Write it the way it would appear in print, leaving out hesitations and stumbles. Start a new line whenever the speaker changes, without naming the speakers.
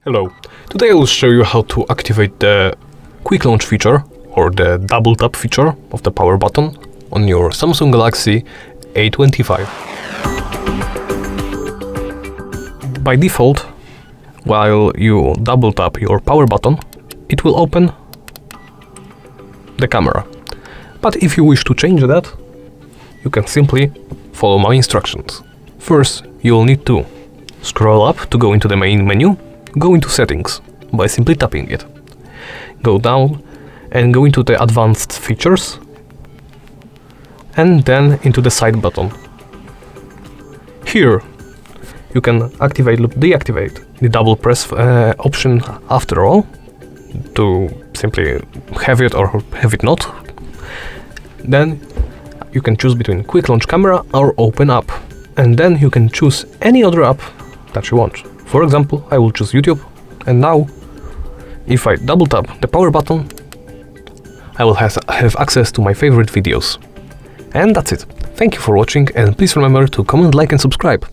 Hello, today I will show you how to activate the quick launch feature or the double tap feature of the power button on your Samsung Galaxy A25. By default, while you double tap your power button, it will open the camera. But if you wish to change that, you can simply follow my instructions. First, you will need to scroll up to go into the main menu. Go into settings by simply tapping it. Go down and go into the advanced features and then into the side button. Here you can activate or deactivate the double press option after all, to simply have it or have it not. Then you can choose between quick launch camera or open app, and then you can choose any other app that you want. For example, I will choose YouTube, and now if I double tap the power button, I will have access to my favorite videos. And that's it. Thank you for watching, and please remember to comment, like and subscribe.